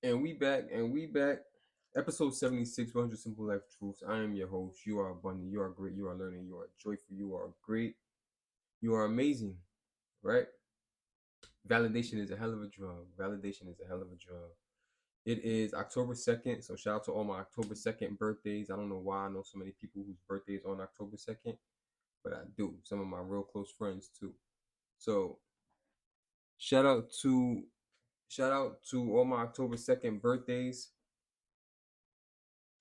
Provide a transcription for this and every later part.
And we back. Episode 76, 100 Simple Life Truths. I am your host. You are abundant. You are great. You are learning. You are joyful. You are great. You are amazing. Right? Validation is a hell of a drug. Validation is a hell of a drug. It is October 2nd. So shout out to all my October 2nd birthdays. I don't know why I know so many people whose birthdays on October 2nd, but I do. Some of my real close friends too. So shout out to all my October 2nd birthdays.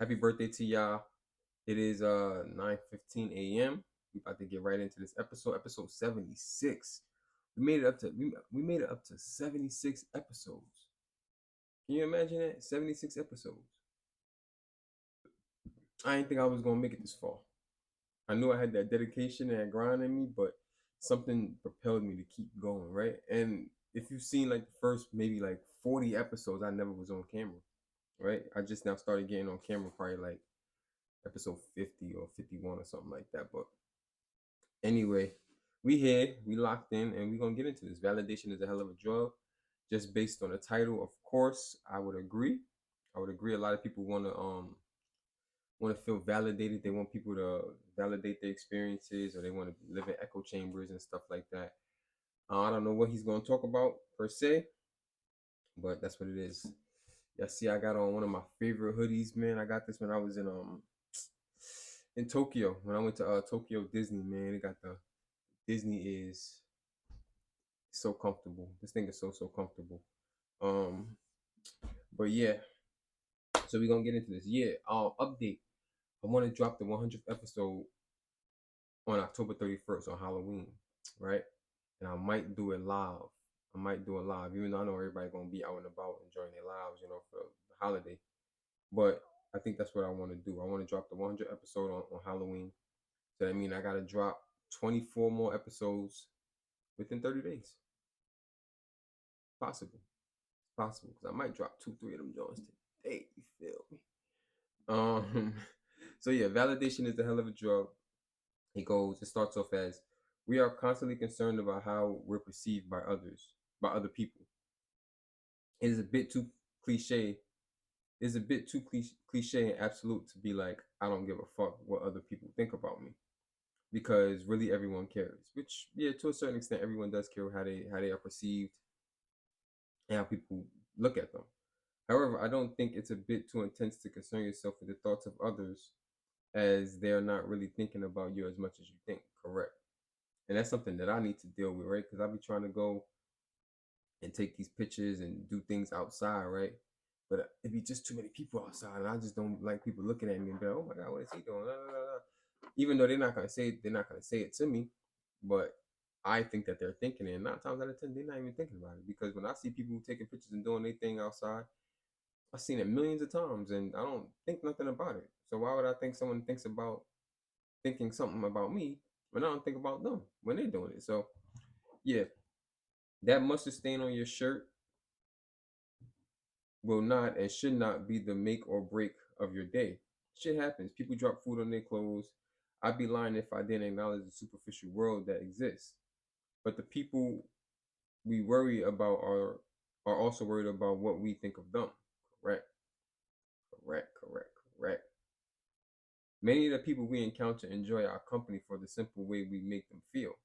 Happy birthday to y'all. It is 9:15 a.m. We about to get right into this episode 76. We made it up to 76 episodes. Can you imagine that? 76 episodes. I didn't think I was gonna make it this far. I knew I had that dedication and that grind in me, but something propelled me to keep going, right? And if you've seen like the first maybe like 40 episodes, I never was on camera, right? I just now started getting on camera probably like episode 50 or 51 or something like that. But anyway, we here, we locked in, and we're gonna get into this. Validation is a hell of a drug. Just based on the title, of course, I would agree. I would agree. A lot of people want to feel validated. They want people to validate their experiences, or they want to live in echo chambers and stuff like that. I don't know what he's gonna talk about per se, but that's what it is. Y'all see, I got on one of my favorite hoodies, man. I got this when I was in Tokyo. When I went to Tokyo Disney, man, they got the Disney is so comfortable. This thing is so comfortable. Um, but yeah, so we're gonna get into this. Yeah, update. I want to drop the 100th episode on October 31st on Halloween, right? And I might do it live. I might do it live, even though I know everybody gonna be out and about enjoying their lives, for the holiday. But I think that's what I want to do. I want to drop the 100th episode on Halloween. So that means I gotta drop 24 more episodes within 30 days. Possible. It's possible because I might drop 2, 3 of them joints today. You feel me? So yeah, validation is a hell of a drug. It starts off as we are constantly concerned about how we're perceived by others, by other people. It is a bit too cliche. It's a bit too cliche and absolute to be like, I don't give a fuck what other people think about me. Because really everyone cares. Which, yeah, to a certain extent, everyone does care how they are perceived and how people look at them. However, I don't think it's a bit too intense to concern yourself with the thoughts of others, as they're not really thinking about you as much as you think. Correct. And that's something that I need to deal with, right? Because I'll be trying to go and take these pictures and do things outside, right? But it'd be just too many people outside, and I just don't like people looking at me and be like, "Oh my God, what is he doing?" Even though they're not gonna say it to me, but I think that they're thinking it. And 9 times out of 10, they're not even thinking about it, because when I see people taking pictures and doing their thing outside, I've seen it millions of times, and I don't think nothing about it. So why would I think someone thinking something about me when I don't think about them when they're doing it? So yeah, that mustard stain on your shirt will not and should not be the make or break of your day. Shit happens. People drop food on their clothes. I'd be lying if I didn't acknowledge the superficial world that exists. But the people we worry about are also worried about what we think of them. Correct. Correct. Many of the people we encounter enjoy our company for the simple way we make them feel.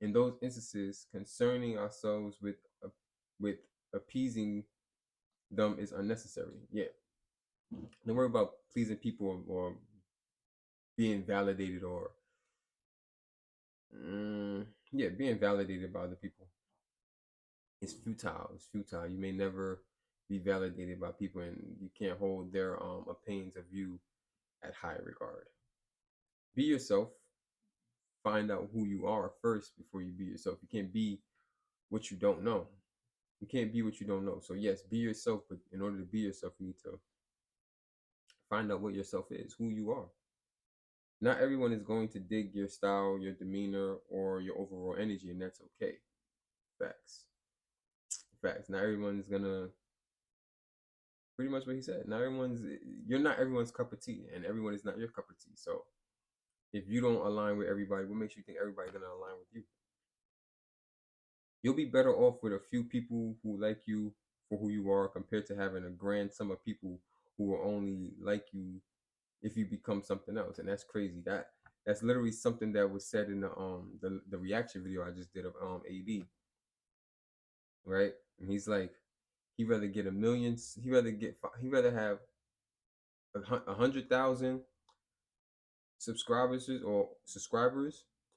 In those instances, concerning ourselves with appeasing them is unnecessary. Yeah. Don't worry about pleasing people, or being validated, or yeah, being validated by other people. It's futile. It's futile. You may never be validated by people, and you can't hold their opinions of you at high regard. Be yourself. Find out who you are first before you be yourself. You can't be what you don't know. You can't be what you don't know. So yes, be yourself, but in order to be yourself, you need to find out what yourself is, who you are. Not everyone is going to dig your style, your demeanor, or your overall energy, and that's okay. Facts. Facts. Not everyone's gonna, pretty much what he said. You're not everyone's cup of tea, and everyone is not your cup of tea. So if you don't align with everybody, what makes you think everybody's gonna align with you? You'll be better off with a few people who like you for who you are compared to having a grand sum of people who will only like you if you become something else. And that's crazy. That's literally something that was said in the reaction video I just did of AD, right? And he's like, he rather get a million, he rather have 100,000 subscribers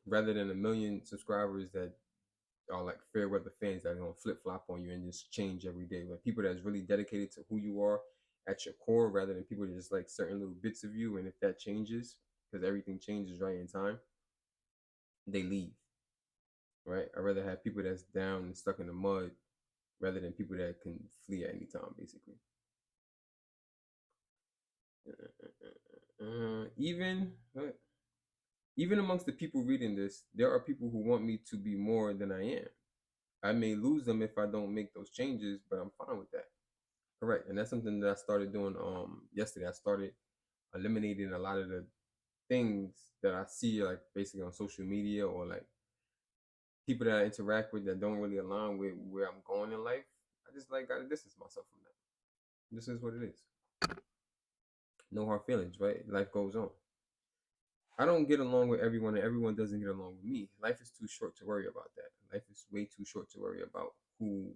rather than a million subscribers that are like fair weather fans that are gonna flip flop on you and just change every day. Like people that's really dedicated to who you are at your core, rather than people that just like certain little bits of you. And if that changes, because everything changes right in time, they leave. Right? I'd rather have people that's down and stuck in the mud rather than people that can flee at any time, basically. Even even amongst the people reading this, there are people who want me to be more than I am. I may lose them if I don't make those changes, but I'm fine with that. Correct. And that's something that I started doing yesterday. I started eliminating a lot of the things that I see like basically on social media, or like people that I interact with that don't really align with where I'm going in life. I just like gotta distance myself from that. This is what it is. No hard feelings, right? Life goes on. I don't get along with everyone, and everyone doesn't get along with me. Life is too short to worry about that. Life is way too short to worry about who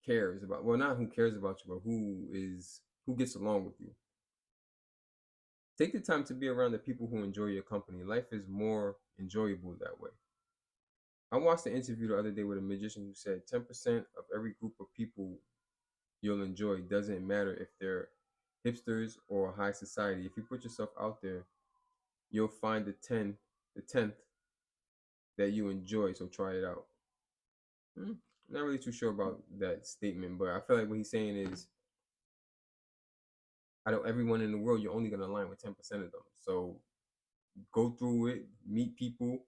cares about, well, not who cares about you, but who gets along with you. Take the time to be around the people who enjoy your company. Life is more enjoyable that way. I watched an interview the other day with a magician who said 10% of every group of people you'll enjoy. Doesn't matter if they're hipsters or high society. If you put yourself out there, you'll find the 10th that you enjoy. So try it out. Not really too sure about that statement, but I feel like what he's saying is, out of everyone in the world, you're only gonna align with 10% of them. So go through it, meet people,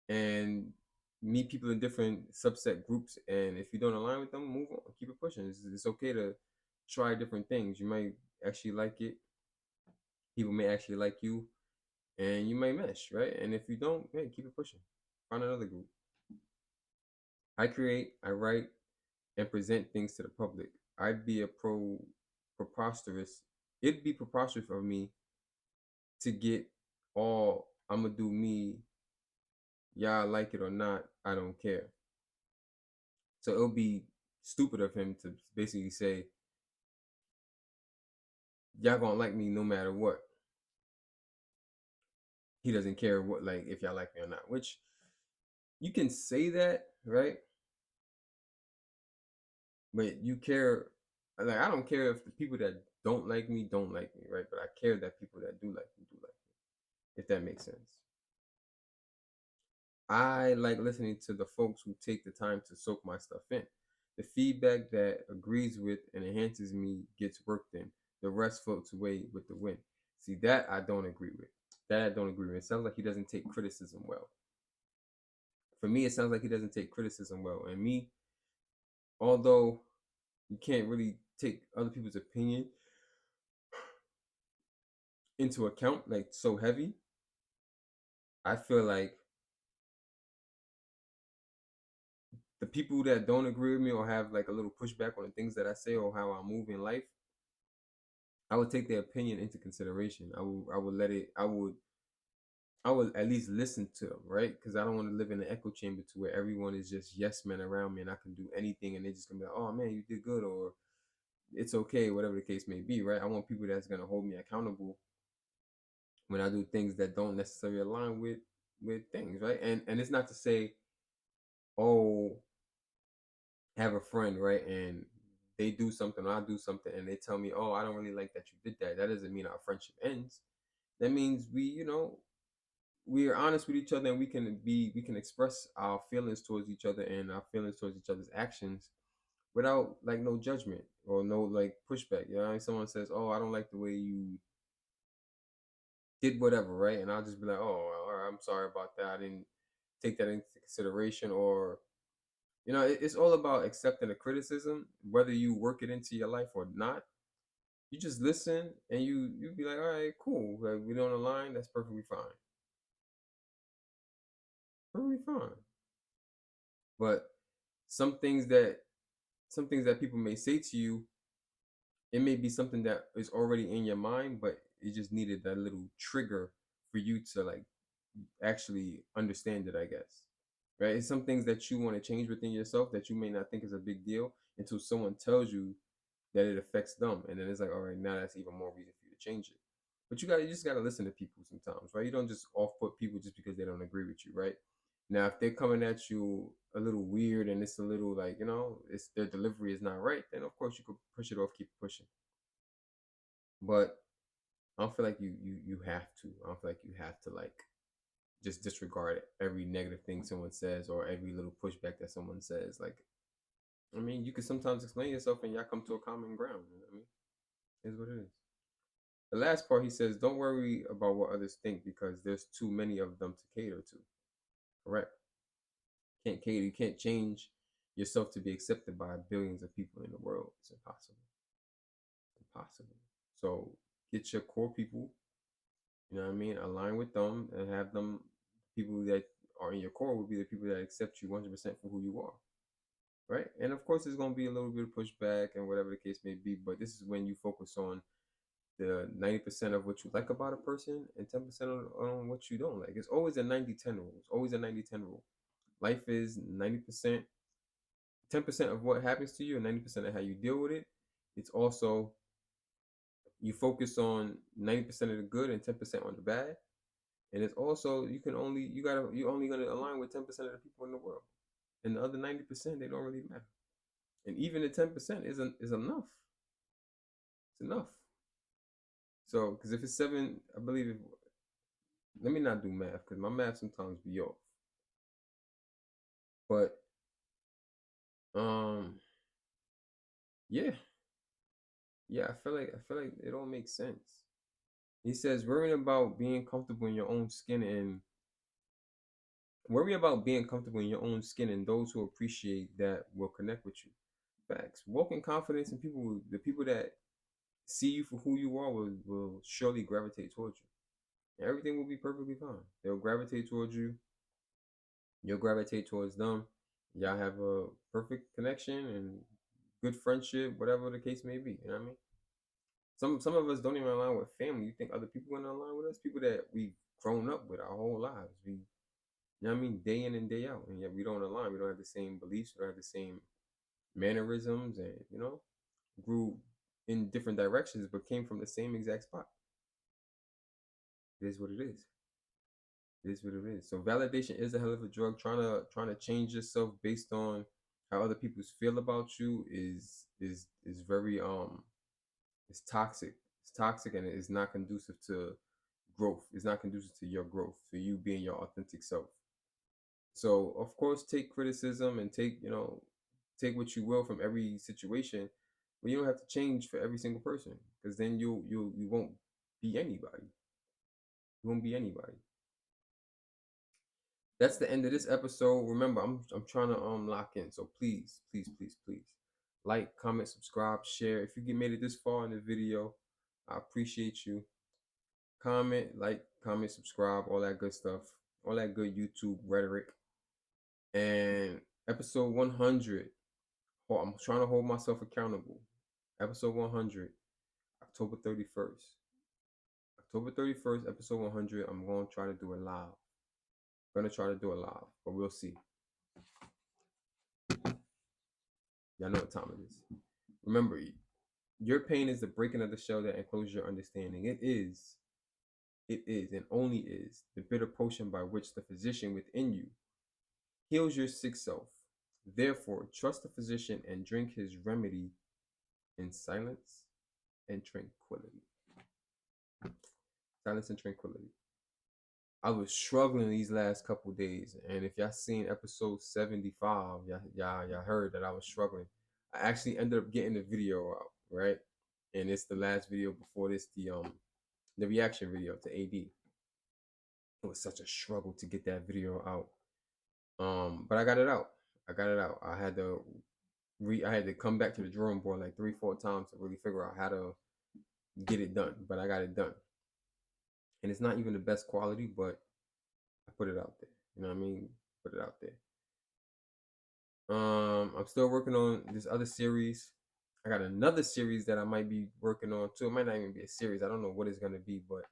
and meet people in different subset groups. And if you don't align with them, move on, keep it pushing. It's okay to try different things. You might actually like it. People may actually like you, and you may mesh, right? And if you don't, hey, keep it pushing. Find another group. I create, I write, and present things to the public. I'd be preposterous. It'd be preposterous for me to get all I'm gonna do me. Y'all like it or not, I don't care. So it'll be stupid of him to basically say, y'all gonna like me no matter what. He doesn't care what, like, if y'all like me or not. Which you can say that, right? But you care, like, I don't care if the people that don't like me, right? But I care that people that do like me, if that makes sense. I like listening to the folks who take the time to soak my stuff in. The feedback that agrees with and enhances me gets worked in. The rest floats away with the wind. See, that I don't agree with. It sounds like he doesn't take criticism well. For me, it sounds like he doesn't take criticism well. And me, although you can't really take other people's opinion into account like so heavy, I feel like the people that don't agree with me or have like a little pushback on the things that I say or how I move in life, I would take their opinion into consideration. I would at least listen to them, right? Because I don't want to live in an echo chamber to where everyone is just yes men around me and I can do anything and they're just gonna be like, oh man, you did good, or it's okay, whatever the case may be, right? I want people that's gonna hold me accountable when I do things that don't necessarily align with things, right? And it's not to say, oh, have a friend, right? And they do something, or I do something, and they tell me, oh, I don't really like that you did that. That doesn't mean our friendship ends. That means we are honest with each other, and we can express our feelings towards each other and our feelings towards each other's actions without like no judgment or no like pushback. You know, if someone says, oh, I don't like the way you did whatever, right? And I'll just be like, oh, well, all right, I'm sorry about that. I didn't take that into consideration. Or it's all about accepting the criticism, whether you work it into your life or not. You just listen and you be like, all right, cool. Like, we don't align. That's perfectly fine. Perfectly fine. But some things that people may say to you, it may be something that is already in your mind, but it just needed that little trigger for you to like actually understand it, I guess. Right? It's some things that you want to change within yourself that you may not think is a big deal until someone tells you that it affects them. And then it's like, all right, now that's even more reason for you to change it. But you just gotta listen to people sometimes, right? You don't just off put people just because they don't agree with you, right? Now, if they're coming at you a little weird and it's a little like, it's their delivery is not right, then of course you could push it off, keep pushing. But I don't feel like you have to. I don't feel like you have to like just disregard every negative thing someone says or every little pushback that someone says. Like, I mean, you can sometimes explain yourself and y'all come to a common ground. You know what I mean? It's what it is. The last part, he says, don't worry about what others think because there's too many of them to cater to. Correct. Can't cater. You can't change yourself to be accepted by billions of people in the world. It's impossible. Impossible. So get your core people, you know what I mean? Align with them and have them, people that are in your core will be the people that accept you 100% for who you are. Right? And of course, there's going to be a little bit of pushback and whatever the case may be, but this is when you focus on the 90% of what you like about a person and 10% on what you don't like. It's always a 90-10 rule. It's always a 90-10 rule. Life is 90%, 10% of what happens to you and 90% of how you deal with it. It's also, you focus on 90% of the good and 10% on the bad. And it's also, you're only gonna align with 10% of the people in the world. And the other 90%, they don't really matter. And even the 10% is enough. It's enough. So, because if it's 7, I believe let me not do math because my math sometimes be off. But yeah. Yeah, I feel like it all makes sense. He says worrying about being comfortable in your own skin and worry about being comfortable in your own skin and those who appreciate that will connect with you. Facts. Walk in confidence and the people that see you for who you are will surely gravitate towards you. And everything will be perfectly fine. They'll gravitate towards you. You'll gravitate towards them. Y'all have a perfect connection and good friendship, whatever the case may be. You know what I mean? Some of us don't even align with family. You think other people gonna align with us? People that we've grown up with our whole lives. You know what I mean? Day in and day out. And yet we don't align. We don't have the same beliefs. We don't have the same mannerisms and, grew in different directions but came from the same exact spot. It is what it is. It is what it is. So validation is a hell of a drug. Trying to change yourself based on how other people feel about you is very it's toxic. It's toxic and it's not conducive to growth. It's not conducive to your growth, to you being your authentic self. So of course take criticism and take what you will from every situation, but you don't have to change for every single person because then you won't be anybody. You won't be anybody. That's the end of this episode. Remember, I'm trying to lock in. So please, please, please, please like, comment, subscribe, share. If you made it this far in the video, I appreciate you. Comment, subscribe, all that good stuff, all that good YouTube rhetoric. And episode 100, I'm trying to hold myself accountable. Episode 100, October 31st. October 31st, episode 100, I'm going to try to do it live. I'm going to try to do it live, but we'll see. Y'all know what time it is. Remember, your pain is the breaking of the shell that encloses your understanding. It is, and only is, the bitter potion by which the physician within you heals your sick self. Therefore, trust the physician and drink his remedy in silence and tranquility. Silence and tranquility. I was struggling these last couple days, and if y'all seen episode 75, y'all heard that I was struggling. I actually ended up getting the video out, right? And it's the last video before this, the reaction video to AD. It was such a struggle to get that video out. But I got it out. I had to come back to the drawing board like 3-4 times to really figure out how to get it done. But I got it done. And it's not even the best quality, but I put it out there. You know what I mean? Put it out there. I'm still working on this other series. I got another series that I might be working on too. It might not even be a series. I don't know what it's gonna be, but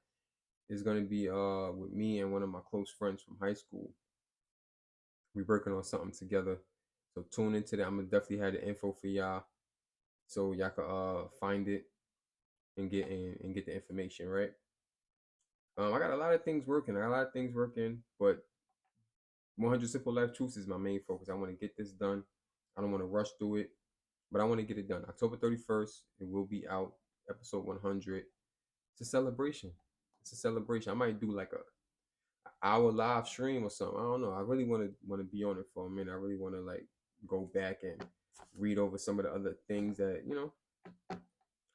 it's gonna be with me and one of my close friends from high school. We working on something together. So tune into that. I'm gonna definitely have the info for y'all, so y'all can find it and get the information, right? I got a lot of things working. I got a lot of things working, but 100 Simple Life Truths is my main focus. I want to get this done. I don't want to rush through it, but I want to get it done. October 31st, it will be out, episode 100. It's a celebration. It's a celebration. I might do like a hour live stream or something. I don't know. I really want to be on it for a minute. I really want to like go back and read over some of the other things that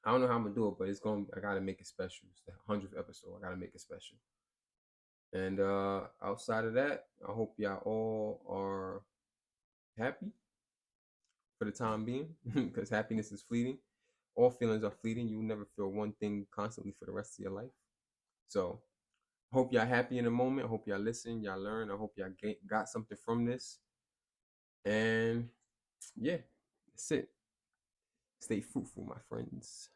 I don't know how I'm gonna do it, but it's going. I gotta make it special. It's the 100th episode. I gotta make it special. And outside of that, I hope y'all all are happy for the time being, because happiness is fleeting. All feelings are fleeting. You will never feel one thing constantly for the rest of your life. So hope y'all happy in the moment. I hope y'all listen, y'all learn. I hope y'all got something from this. And yeah, that's it. Stay fruitful, my friends.